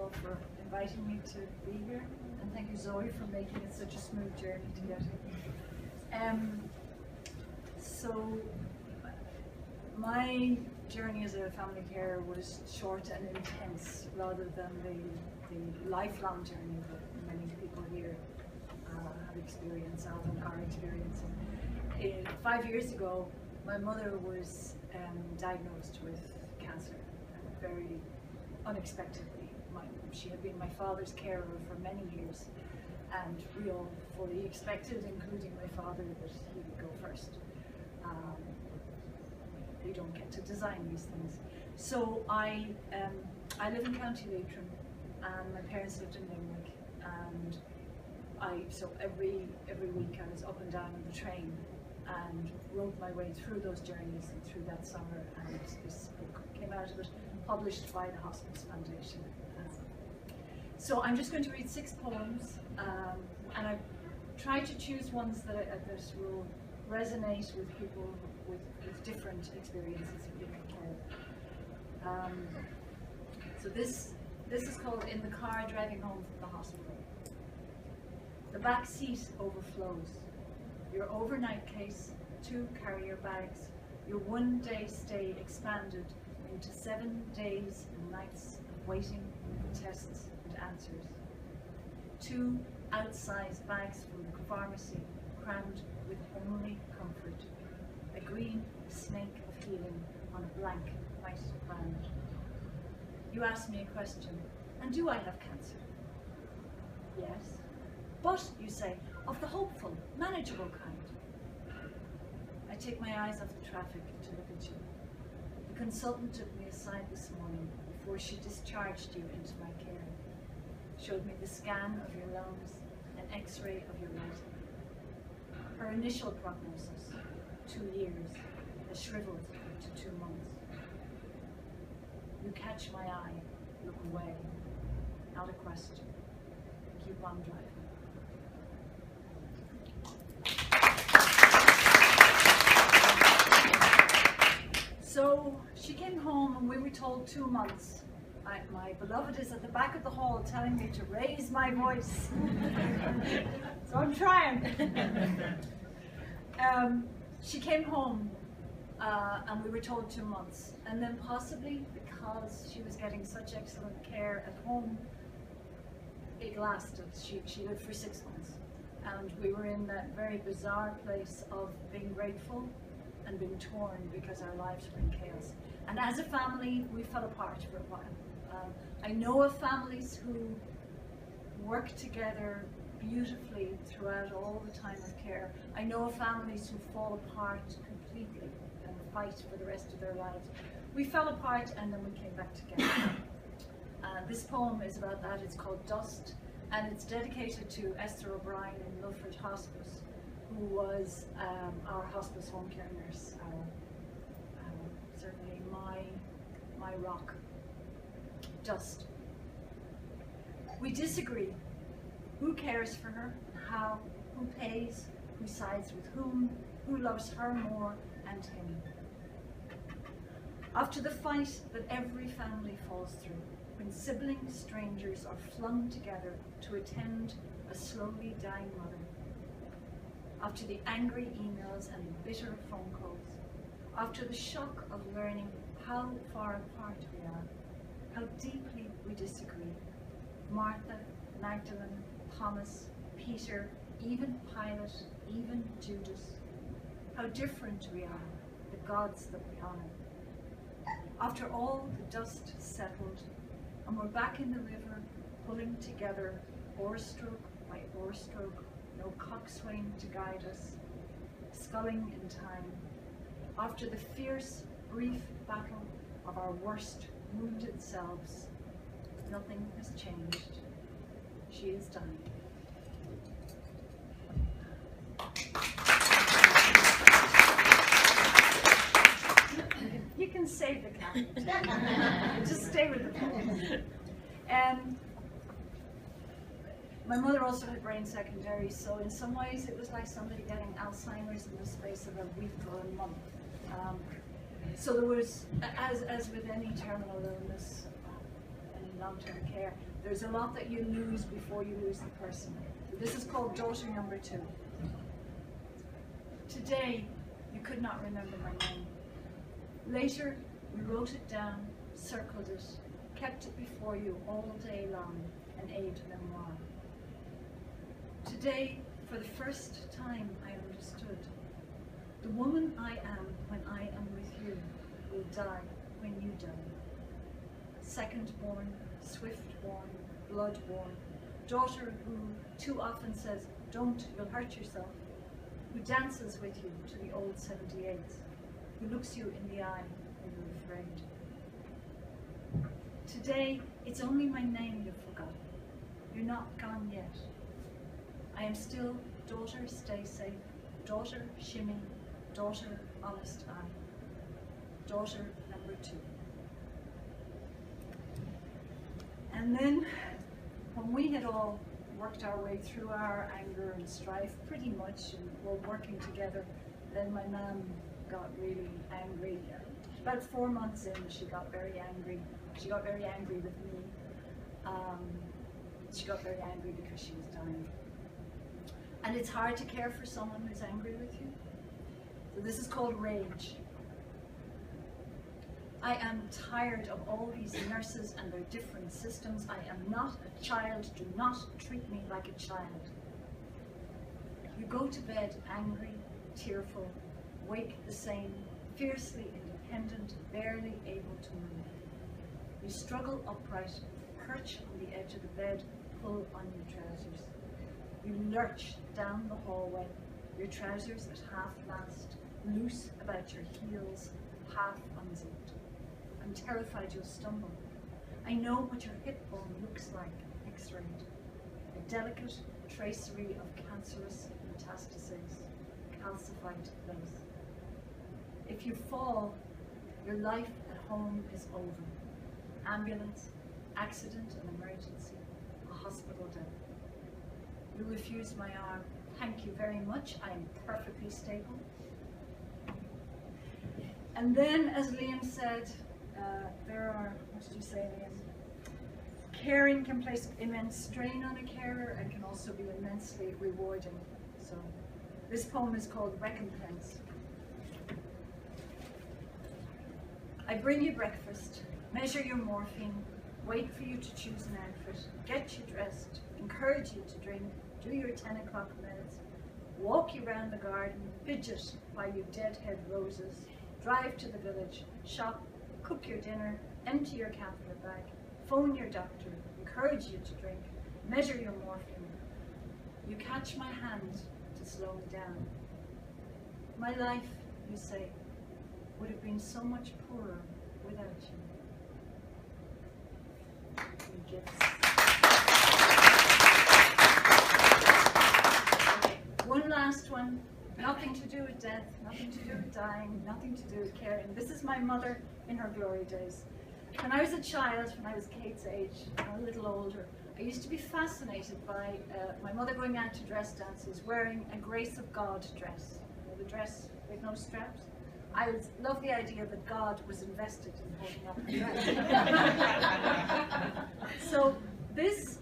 all for inviting me to be here, and thank you, Zoe, for making it such a smooth journey to get here. So my journey as a family carer was short and intense rather than the lifelong journey that many people here have experienced and are experiencing. 5 years ago, my mother was diagnosed with cancer, very unexpectedly. She had been my father's carer for many years, and we all fully expected, including my father, that he would go first. You don't get to design these things. So I live in County Leitrim, and my parents lived in Limerick, and so every week I was up and down on the train and wrote my way through those journeys and through that summer, and this book came out of it, published by the Hospice Foundation. So I'm just going to read 6 poems, and I tried to choose ones that will resonate with people with different experiences of being a carer. So this is called In the Car Driving Home from the Hospital. The back seat overflows. Your overnight case, 2 carrier bags, your 1-day stay expanded into 7 days and nights of waiting for tests and answers. 2 outsized bags from the pharmacy, crammed with only comfort. A green snake of healing on a blank white ground. You ask me a question, and do I have cancer? Yes. But, you say, of the hopeful, manageable kind. I take my eyes off the traffic to look at you. The consultant took me aside this morning before she discharged you into my care. Showed me the scan of your lungs, an x-ray of your writing. Her initial prognosis, 2 years, has shriveled to 2 months. You catch my eye, look away, not a question. Keep on driving. So she came home and we were told 2 months. My beloved is at the back of the hall telling me to raise my voice. So I'm trying. She came home and we were told 2 months. And then possibly because she was getting such excellent care at home, it lasted. She lived for 6 months. And we were in that very bizarre place of being grateful and being torn because our lives were in chaos. And as a family, we fell apart for a while. I know of families who work together beautifully throughout all the time of care. I know of families who fall apart completely and fight for the rest of their lives. We fell apart and then we came back together. This poem is about that. It's called Dust, and it's dedicated to Esther O'Brien in Milford Hospice, who was our hospice home care nurse, certainly my rock. Dust. We disagree. Who cares for her? How? Who pays? Who sides with whom? Who loves her more and him? After the fight that every family falls through, when sibling strangers are flung together to attend a slowly dying mother. After the angry emails and the bitter phone calls. After the shock of learning how far apart we are, how deeply we disagree. Martha, Magdalene, Thomas, Peter, even Pilate, even Judas. How different we are, the gods that we honor. After all the dust settled, and we're back in the river, pulling together, oar stroke by oar stroke, no coxswain to guide us, sculling in time. After the fierce, brief battle of our worst, wounded selves, nothing has changed. She is dying. You can save the cat. Just stay with the poem. My mother also had brain secondary, so in some ways it was like somebody getting Alzheimer's in the space of a week or a month. So there was, as with any terminal illness, any long-term care, There's a lot that you lose before you lose the person. This is called daughter number 2. Today, you could not remember my name. Later, we wrote it down, circled it, kept it before you all day long, an aide memoir. Today, for the first time, I understood. The woman I am when I am with you will die when you die. Second-born, swift-born, blood-born, daughter who too often says, "Don't, you'll hurt yourself," who dances with you to the old 78s, who looks you in the eye when you're afraid. Today, it's only my name you've forgotten. You're not gone yet. I am still daughter, stay safe, daughter, shimmy, daughter, honest eye, daughter number 2. And then, when we had all worked our way through our anger and strife pretty much, and were working together, then my mum got really angry. About 4 months in, she got very angry. She got very angry with me. She got very angry because she was dying. And it's hard to care for someone who's angry with you. So this is called rage. I am tired of all these nurses and their different systems. I am not a child. Do not treat me like a child. You go to bed angry, tearful, wake the same, fiercely independent, barely able to move. You struggle upright, perch on the edge of the bed, pull on your trousers. You lurch down the hallway, your trousers at half-mast, loose about your heels, half unzipped. I'm terrified you'll stumble. I know what your hip bone looks like, x-rayed. A delicate tracery of cancerous metastases, calcified place. If you fall, your life at home is over. Ambulance, accident and emergency, a hospital death. You refuse my arm. Thank you very much. I am perfectly stable. And then, as Liam said, there are, what did you say, Liam? Caring can place immense strain on a carer and can also be immensely rewarding. So, this poem is called Recompense. I bring you breakfast, measure your morphine, wait for you to choose an outfit, get you dressed, encourage you to drink, do your 10 o'clock meds, walk you round the garden, fidget by you deadhead roses, drive to the village, shop, cook your dinner, empty your catheter bag, phone your doctor, encourage you to drink, measure your morphine. You catch my hand to slow me down. My life, you say, would have been so much poorer without you. Gifts. Okay, one last one. Nothing to do with death, nothing to do with dying, nothing to do with caring. This is my mother in her glory days. When I was a child, when I was Kate's age, a little older, I used to be fascinated by my mother going out to dress dances wearing a Grace of God dress. You know, the dress with no straps. I love the idea that God was invested in holding up the dress. So this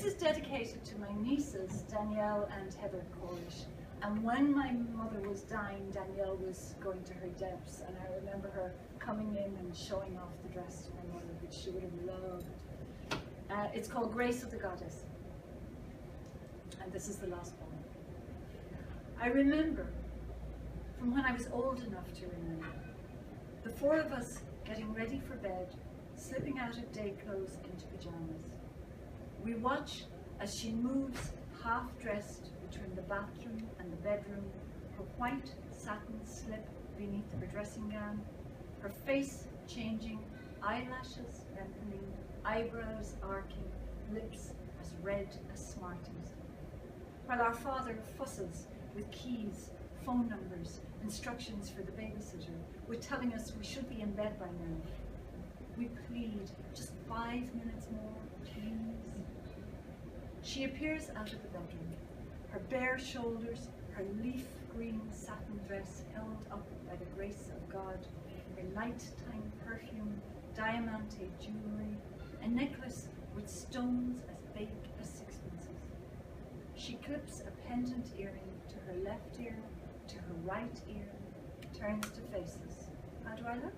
is dedicated to my nieces, Danielle and Heather Corish. And when my mother was dying, Danielle was going to her depths, and I remember her coming in and showing off the dress to my mother, which she would have loved. It's called Grace of the Goddess. And this is the last poem. I remember, from when I was old enough to remember, the 4 of us getting ready for bed, slipping out of day clothes into pajamas. We watch as she moves half-dressed between the bathroom and the bedroom, her white satin slip beneath her dressing gown, her face changing, eyelashes lengthening, eyebrows arcing, lips as red as Smarties. While our father fusses with keys, phone numbers, instructions for the babysitter, with telling us we should be in bed by now. We plead, just 5 minutes more, please. She appears out of the bedroom, her bare shoulders, her leaf green satin dress held up by the grace of God, her nighttime perfume, diamante jewelry, a necklace with stones as big as sixpences. She clips a pendant earring to her left ear, to her right ear, turns to face us. How do I look?